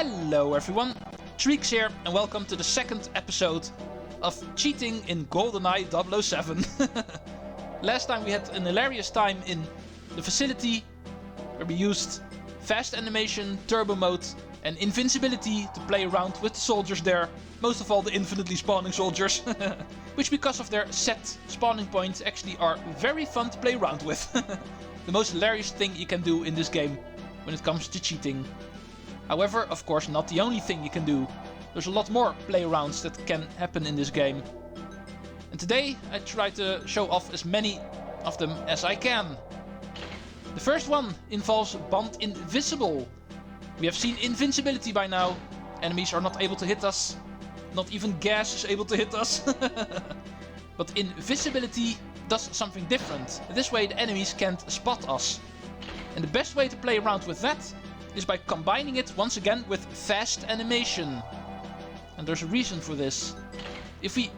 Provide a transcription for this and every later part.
Hello everyone, Treecks here and welcome to the second episode of cheating in GoldenEye 007. Last time we had an hilarious time in the facility where we used fast animation, turbo mode and invincibility to play around with the soldiers there. Most of all the infinitely spawning soldiers, which because of their set spawning points actually are very fun to play around with. The most hilarious thing you can do in this game when it comes to cheating. However, of course, not the only thing you can do. There's a lot more play-arounds that can happen in this game. And today I try to show off as many of them as I can. The first one involves Bond Invisible. We have seen invincibility by now. Enemies are not able to hit us. Not even gas is able to hit us. But invisibility does something different. This way the enemies can't spot us. And the best way to play around with that is by combining it once again with fast animation. And there's a reason for this. If we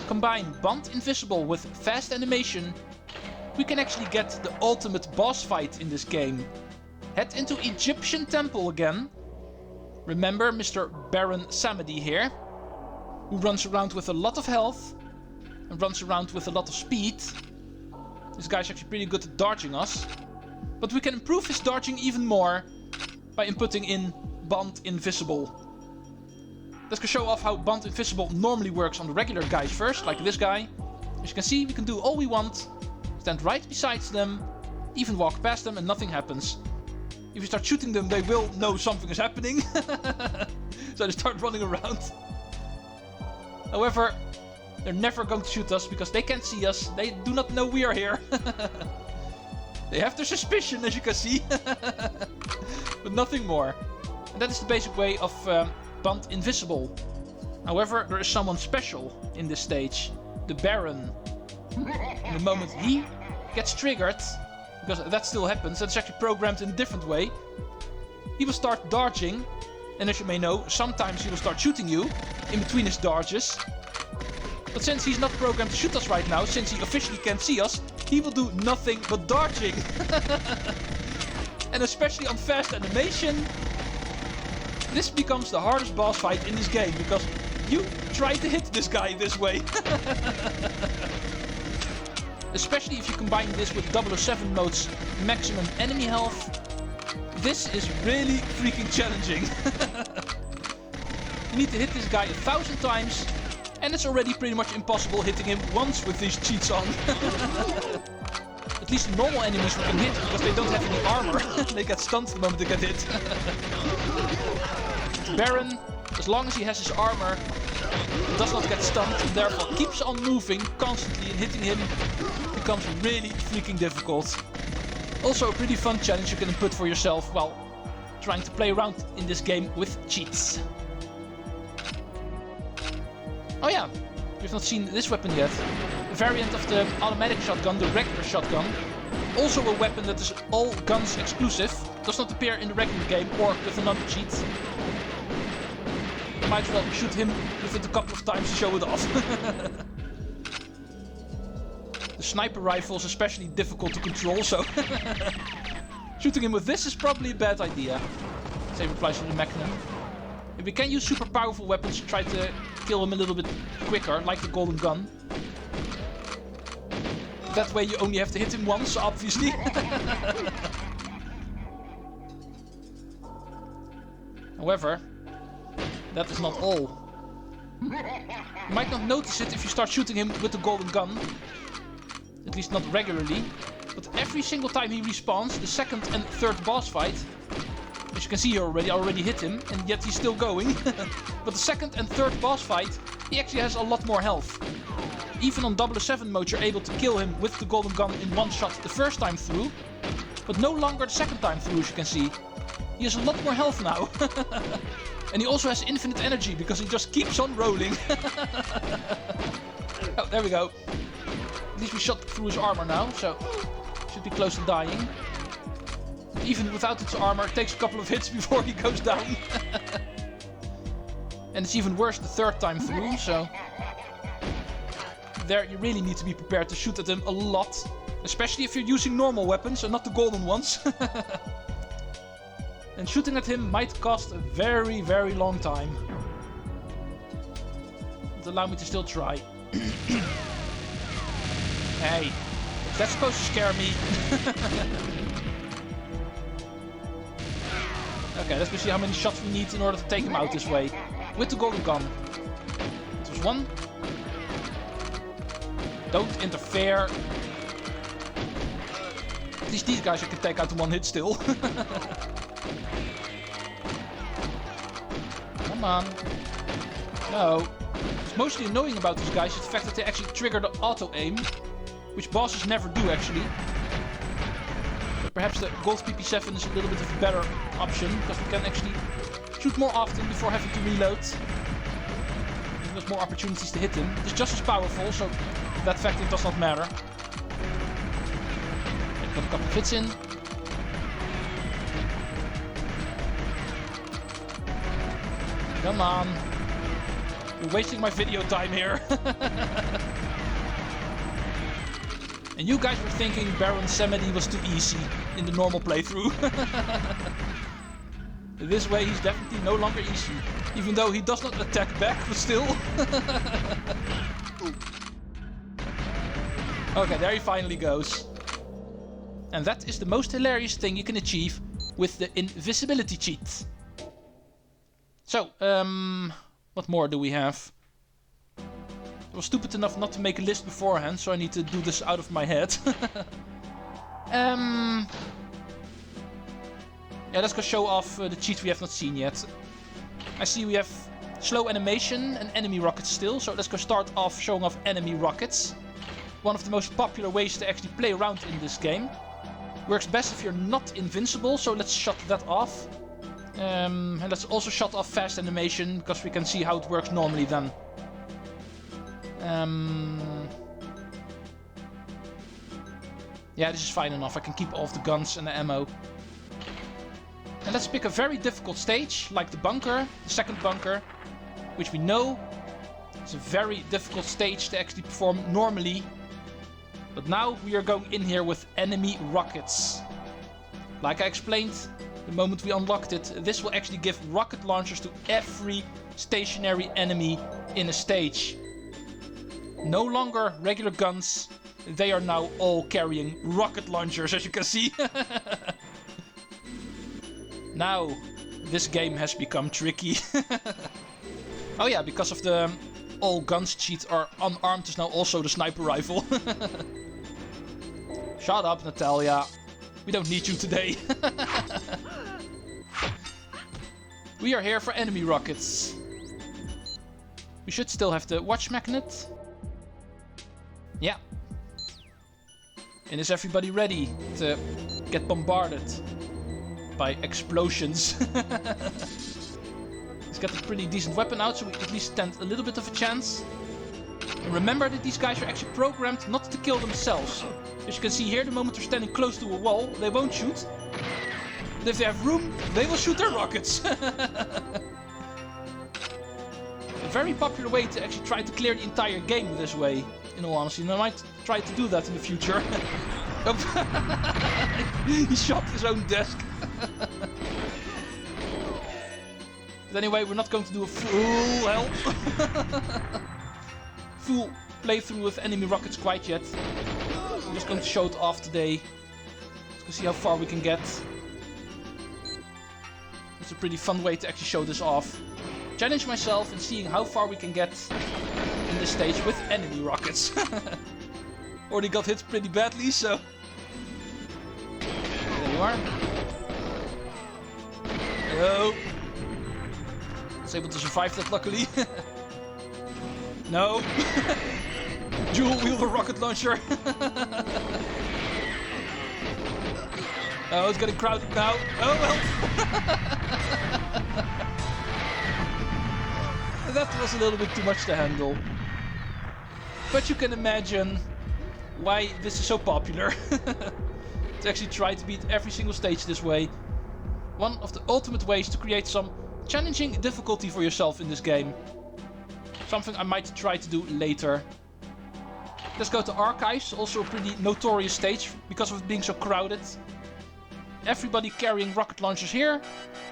combine Bond Invisible with fast animation, we can actually get the ultimate boss fight in this game. Head into Egyptian Temple again. Remember Mr. Baron Samedi here, who runs around with a lot of health and runs around with a lot of speed. This guy's actually pretty good at dodging us. But we can improve his dodging even more by inputting in Bond Invisible. Let's go show off how Bond Invisible normally works on the regular guys first, like this guy. As you can see, we can do all we want. Stand right beside them, even walk past them and nothing happens. If you start shooting them, they will know something is happening. So they start running around. However, they're never going to shoot us because they can't see us. They do not know we are here. They have their suspicion, as you can see. But nothing more. And that is the basic way of Bond Invisible. However, there is someone special in this stage. The Baron. And the moment he gets triggered, because that still happens, that's actually programmed in a different way. He will start dodging. And as you may know, sometimes he will start shooting you in between his dodges. But since he's not programmed to shoot us right now, since he officially can't see us, he will do nothing but dodging. And especially on fast animation, this becomes the hardest boss fight in this game, because you try to hit this guy this way. Especially if you combine this with 007 mode's maximum enemy health, this is really freaking challenging. You need to hit this guy 1,000 times, and it's already pretty much impossible hitting him once with these cheats on. At least the normal enemies we can hit because they don't have any armor. They get stunned the moment they get hit. Baron, as long as he has his armor, does not get stunned and therefore keeps on moving constantly, and hitting him becomes really freaking difficult. Also a pretty fun challenge you can input for yourself while trying to play around in this game with cheats. Oh yeah, we've not seen this weapon yet. A variant of the automatic shotgun, the regular shotgun. Also a weapon that is all guns exclusive. Does not appear in the regular game or with another cheat. Might as well shoot him with it a couple of times to show it off. The sniper rifle is especially difficult to control, so shooting him with this is probably a bad idea. Same applies to the Magnum. If we can use super powerful weapons to try to kill him a little bit quicker, like the golden gun. That way you only have to hit him once, obviously. However, that is not all. You might not notice it if you start shooting him with the golden gun. At least not regularly. But every single time he respawns, the second and third boss fight, as you can see here already, I already hit him, and yet he's still going. But the second and third boss fight, he actually has a lot more health. Even on 007 mode, you're able to kill him with the golden gun in one shot the first time through. But no longer the second time through, as you can see. He has a lot more health now. And he also has infinite energy, because he just keeps on rolling. Oh, there we go. At least we shot through his armor now, so should be close to dying. Even without its armor, it takes a couple of hits before he goes down. And it's even worse the third time through, so there you really need to be prepared to shoot at him a lot. Especially if you're using normal weapons and not the golden ones. And shooting at him might cost a very, very long time. But allow me to still try. Hey, that's supposed to scare me. Okay, let's go see how many shots we need in order to take him out this way. With the golden gun. There's one. Don't interfere. At least these guys I can take out in one hit still. Come on. No. What's mostly annoying about these guys is the fact that they actually trigger the auto-aim. Which bosses never do actually. But perhaps the Gold PP7 is a little bit of a better option. Because we can actually shoot more often before having to reload. And there's more opportunities to hit him. It's just as powerful, so that factor does not matter. Got a couple of hits in. Come on. You're wasting my video time here. And you guys were thinking Baron Samedi was too easy in the normal playthrough. This way he's definitely no longer easy. Even though he does not attack back, but still. Okay, there he finally goes. And that is the most hilarious thing you can achieve with the invisibility cheat. So, what more do we have? I was stupid enough not to make a list beforehand, so I need to do this out of my head. Yeah, let's go show off the cheats we have not seen yet. I see we have slow animation and enemy rockets still, so let's go start off showing off enemy rockets. One of the most popular ways to actually play around in this game. Works best if you're not invincible, so let's shut that off. And let's also shut off fast animation, because we can see how it works normally then. Yeah, this is fine enough. I can keep all of the guns and the ammo. And let's pick a very difficult stage, like the bunker, the second bunker, which we know is a very difficult stage to actually perform normally. But now we are going in here with enemy rockets. Like I explained the moment we unlocked it, this will actually give rocket launchers to every stationary enemy in a stage. No longer regular guns, they are now all carrying rocket launchers, as you can see. Now, this game has become tricky. Oh yeah, because of the all guns cheat are unarmed is now also the sniper rifle. Shut up, Natalia. We don't need you today. We are here for enemy rockets. We should still have the watch magnet. Yeah. And is everybody ready to get bombarded by explosions? He's got a pretty decent weapon out, so we at least stand a little bit of a chance. And remember that these guys are actually programmed not to kill themselves. As you can see here, the moment they're standing close to a wall, they won't shoot. But if they have room, they will shoot their rockets. A very popular way to actually try to clear the entire game this way, in all honesty. And I might try to do that in the future. He shot his own desk. But anyway, we're not going to do a full playthrough with enemy rockets quite yet. I'm just going to show it off today. Let's go see how far we can get. It's a pretty fun way to actually show this off. Challenge myself in seeing how far we can get in this stage with enemy rockets. Already got hit pretty badly, so... There you are. Hello. I was able to survive that, luckily. No. Dual wielder rocket launcher. Oh, it's getting crowded now. Oh well. That was a little bit too much to handle. But you can imagine why this is so popular. To actually try to beat every single stage this way. One of the ultimate ways to create some challenging difficulty for yourself in this game. Something I might try to do later. Let's go to Archives, also a pretty notorious stage because of it being so crowded. everybody carrying rocket launchers here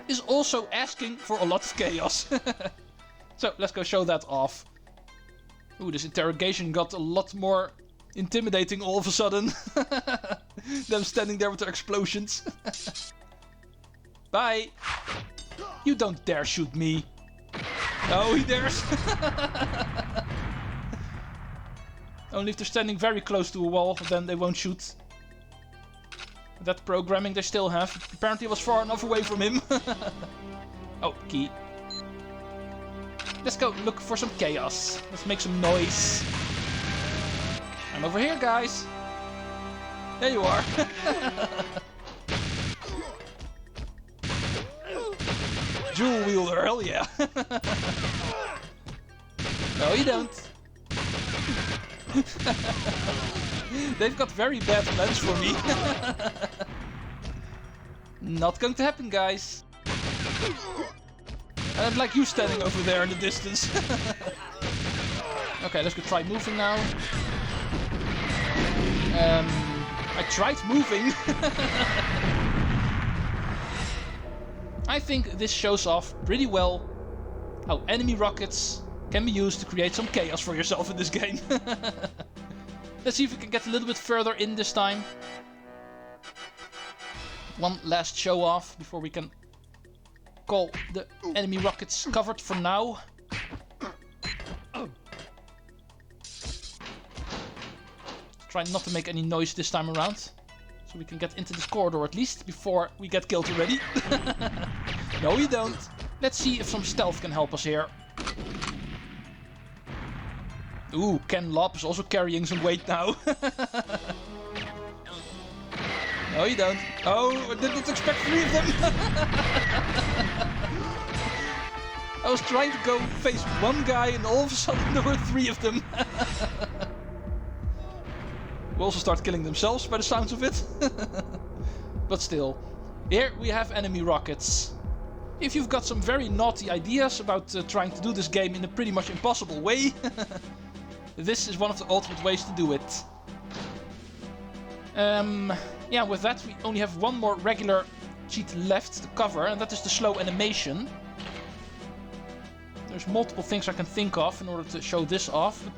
is also asking for a lot of chaos. So let's go show that off. Ooh, this interrogation got a lot more intimidating all of a sudden. Them standing there with their explosions. Bye. You don't dare shoot me. Oh, he dares. Only if they're standing very close to a wall, then they won't shoot. That programming they still have. Apparently I was far enough away from him. Oh, key. Let's go look for some chaos. Let's make some noise. I'm over here, guys. There you are. Jewel wielder, hell yeah. No, you don't. They've got very bad plans for me. Not going to happen, guys. I'd like you standing over there in the distance. Okay, let's go try moving now. I tried moving. I think this shows off pretty well how enemy rockets can be used to create some chaos for yourself in this game. Let's see if we can get a little bit further in this time. One last show off before we can call the enemy rockets covered for now. Try not to make any noise this time around. So we can get into this corridor at least before we get killed already. No, you don't. Let's see if some stealth can help us here. Ooh, Ken Lob is also carrying some weight now. No, you don't. Oh, I didn't expect 3 of them. I was trying to go face one guy and all of a sudden there were 3 of them. Will also start killing themselves by the sounds of it. But still, here we have enemy rockets. If you've got some very naughty ideas about trying to do this game in a pretty much impossible way, this is one of the ultimate ways to do it. Yeah, with that we only have one more regular cheat left to cover, and that is the slow animation. There's multiple things I can think of in order to show this off.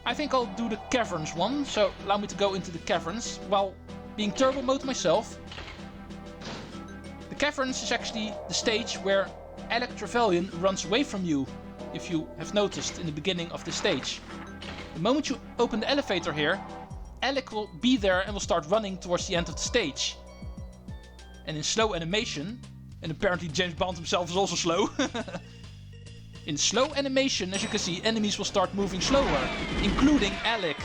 I think I'll do the Caverns one, so allow me to go into the Caverns while being turbo mode myself. The Caverns is actually the stage where Alec Trevelyan runs away from you, if you have noticed in the beginning of the stage. The moment you open the elevator here, Alec will be there and will start running towards the end of the stage. And in slow animation, and apparently James Bond himself is also slow. In slow animation, as you can see, enemies will start moving slower, including Alec.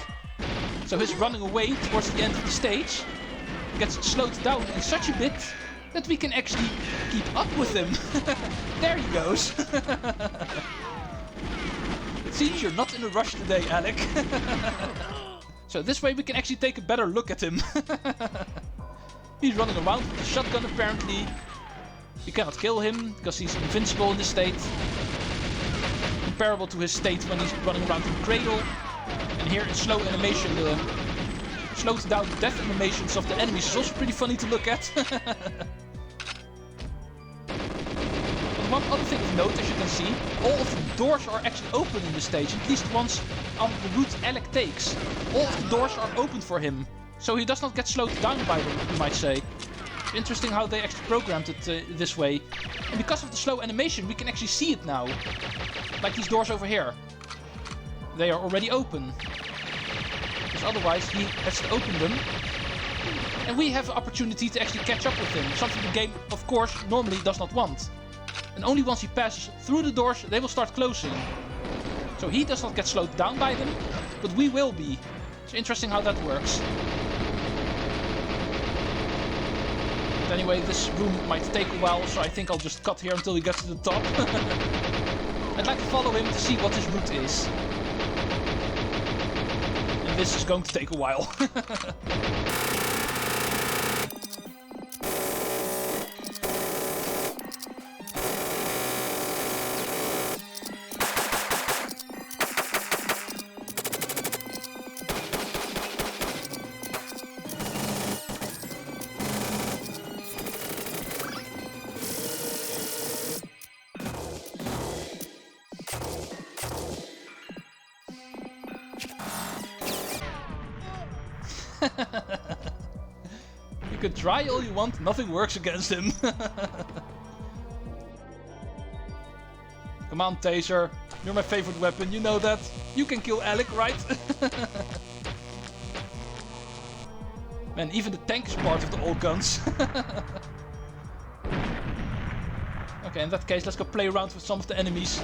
So his running away towards the end of the stage gets slowed down in such a bit that we can actually keep up with him. There he goes. It seems you're not in a rush today, Alec. So this way we can actually take a better look at him. He's running around with a shotgun apparently. You cannot kill him because he's invincible in this state. Comparable to his state when he's running around in the cradle. And here in slow animation, the slowed down death animations of the enemies is also pretty funny to look at. But one other thing of note, as you can see, all of the doors are actually open in this stage, at least once on the route Alec takes. All of the doors are open for him, so he does not get slowed down by them, you might say. Interesting how they actually programmed it this way. And because of the slow animation, we can actually see it now. Like these doors over here. They are already open. Because otherwise he has to open them. And we have the opportunity to actually catch up with him. Something the game, of course, normally does not want. And only once he passes through the doors, they will start closing. So he does not get slowed down by them, but we will be. It's interesting how that works. But anyway, this room might take a while, so I think I'll just cut here until he gets to the top. I'd like to follow him to see what his route is. And this is going to take a while. You can try all you want, nothing works against him. Come on, Taser. You're my favorite weapon, you know that. You can kill Alec, right? Man, even the tank is part of the old guns. Okay, in that case, let's go play around with some of the enemies.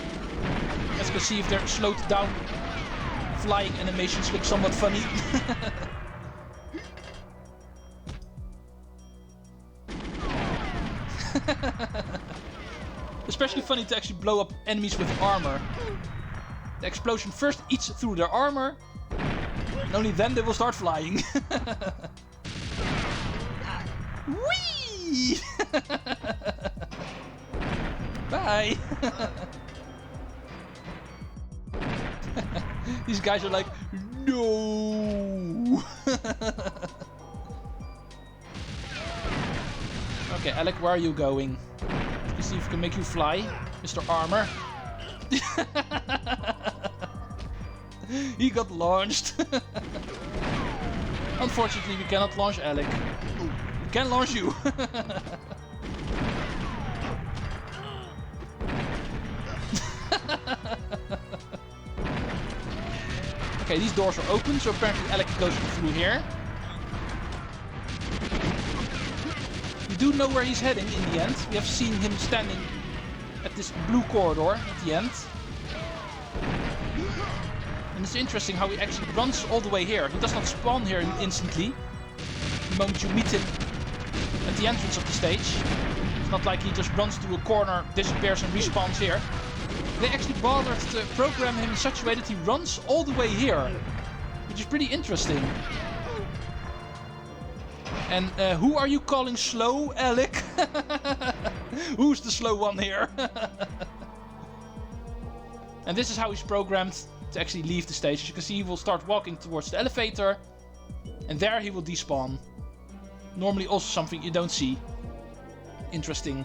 Let's go see if their slowed down flying animations look somewhat funny. Especially funny to actually blow up enemies with armor. The explosion first eats through their armor, and only then they will start flying. Whee! Bye! These guys are like, no! Okay, Alec, where are you going? Let's see if we can make you fly, Mr. Armor. He got launched. Unfortunately, we cannot launch Alec. We can launch you. Okay, these doors are open, so apparently Alec goes through here. We do know where he's heading in the end. We have seen him standing at this blue corridor at the end. And it's interesting how he actually runs all the way here. He does not spawn here instantly. The moment you meet him at the entrance of the stage. It's not like he just runs to a corner, disappears and respawns here. They actually bothered to program him in such a way that he runs all the way here. Which is pretty interesting. And who are you calling slow, Alec? Who's the slow one here? And this is how he's programmed to actually leave the stage. As you can see, he will start walking towards the elevator. And there he will despawn. Normally also something you don't see. Interesting.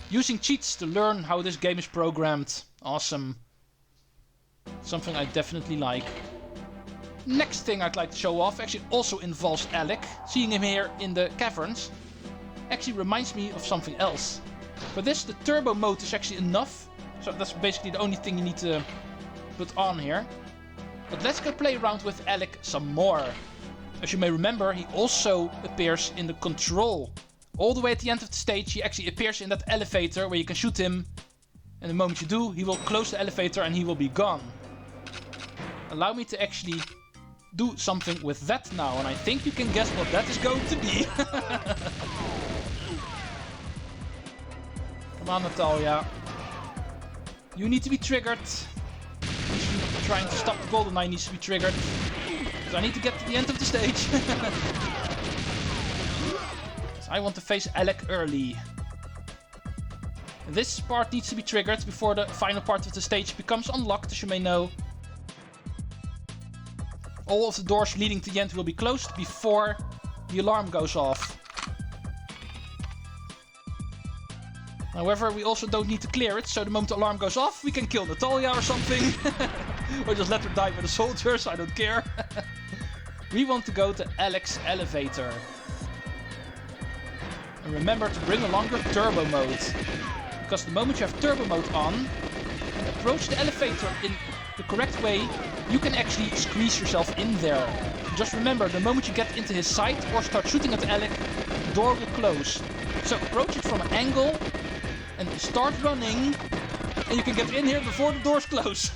Using cheats to learn how this game is programmed. Awesome. Something I definitely like. Next thing I'd like to show off actually also involves Alec. Seeing him here in the caverns actually reminds me of something else. For this, the turbo mode is actually enough. So that's basically the only thing you need to put on here. But let's go play around with Alec some more. As you may remember, he also appears in the control. All the way at the end of the stage, he actually appears in that elevator where you can shoot him. And the moment you do, he will close the elevator and he will be gone. Allow me to actually do something with that now, and I think you can guess what that is going to be. Come on, Natalia. You need to be triggered. Trying to stop the GoldenEye needs to be triggered. So I need to get to the end of the stage. So I want to face Alec early. This part needs to be triggered before the final part of the stage becomes unlocked, as you may know. All of the doors leading to the end will be closed before the alarm goes off. However, we also don't need to clear it, so the moment the alarm goes off, we can kill Natalia or something. Or just let her die by the soldiers, I don't care. We want to go to Alec's elevator. And remember to bring along your turbo mode. Because the moment you have turbo mode on, and approach the elevator in the correct way, you can actually squeeze yourself in there. Just remember, the moment you get into his sight or start shooting at Alec, the door will close. So approach it from an angle and start running, and you can get in here before the doors close.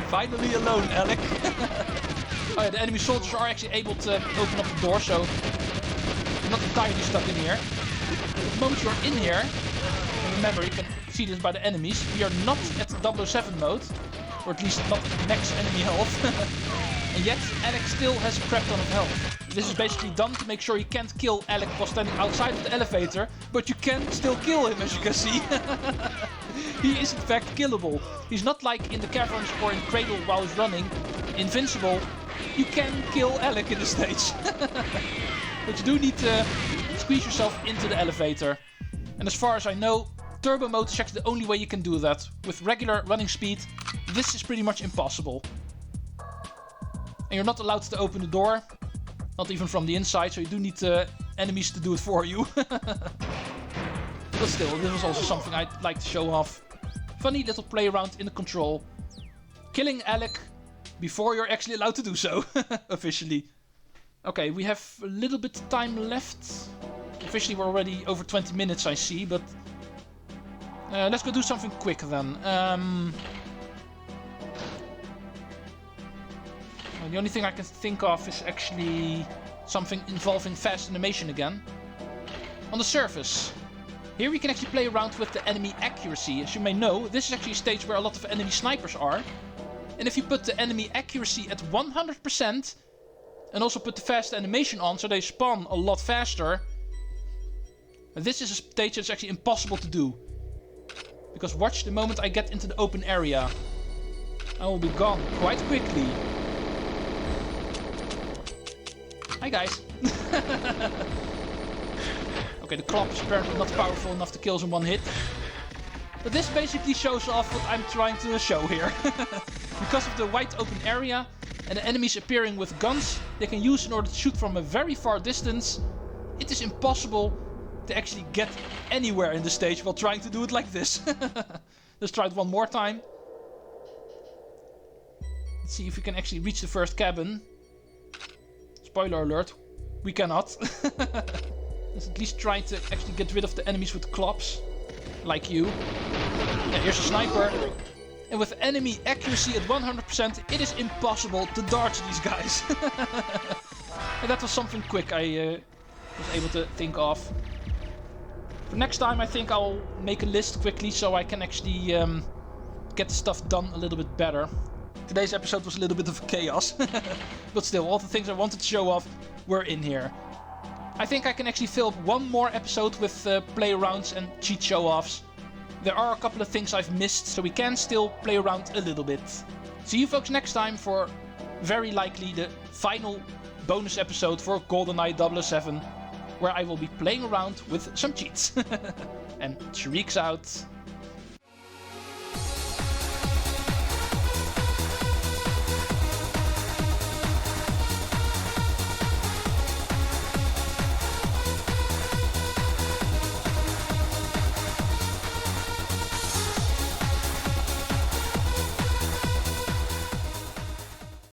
Finally alone, Alec. Oh yeah, the enemy soldiers are actually able to open up the door, so you're not entirely stuck in here. The moment you're in here, and remember, you can see this by the enemies, we are not at 007 mode, or at least not at max enemy health. And yet, Alec still has a crap ton of health. This is basically done to make sure you can't kill Alec while standing outside of the elevator, but you can still kill him, as you can see. He is in fact killable. He's not like in the Caverns or in Cradle while he's running, invincible. You can kill Alec in the stage. But you do need to squeeze yourself into the elevator. And as far as I know, turbo mode is actually the only way you can do that. With regular running speed, this is pretty much impossible. And you're not allowed to open the door. Not even from the inside, so you do need enemies to do it for you. But still, this was also something I'd like to show off. Funny little play around in the control. Killing Alec before you're actually allowed to do so. Officially. Okay, we have a little bit of time left. Officially we're already over 20 minutes, I see, but... let's go do something quick then. The only thing I can think of is actually something involving fast animation again. On the surface. Here we can actually play around with the enemy accuracy. As you may know, this is actually a stage where a lot of enemy snipers are. And if you put the enemy accuracy at 100% and also put the fast animation on so they spawn a lot faster, this is a stage that's actually impossible to do. Because watch the moment I get into the open area. I will be gone quite quickly. Hi guys. Okay, the club is apparently not powerful enough to kill us in one hit. But this basically shows off what I'm trying to show here. Because of the wide open area and the enemies appearing with guns they can use in order to shoot from a very far distance, it is impossible to actually get anywhere in the stage while trying to do it like this. Let's try it one more time. Let's see if we can actually reach the first cabin. Spoiler alert, we cannot. Let's at least try to actually get rid of the enemies with clubs. Like you. Yeah, here's a sniper. And with enemy accuracy at 100%, it is impossible to dodge these guys. And that was something quick I was able to think of. For next time I think I'll make a list quickly so I can actually get the stuff done a little bit better. Today's episode was a little bit of chaos. But still, all the things I wanted to show off were in here. I think I can actually film one more episode with play-arounds and cheat show-offs. There are a couple of things I've missed, so we can still play around a little bit. See you folks next time for very likely the final bonus episode for GoldenEye 007, where I will be playing around with some cheats. And Treecks out.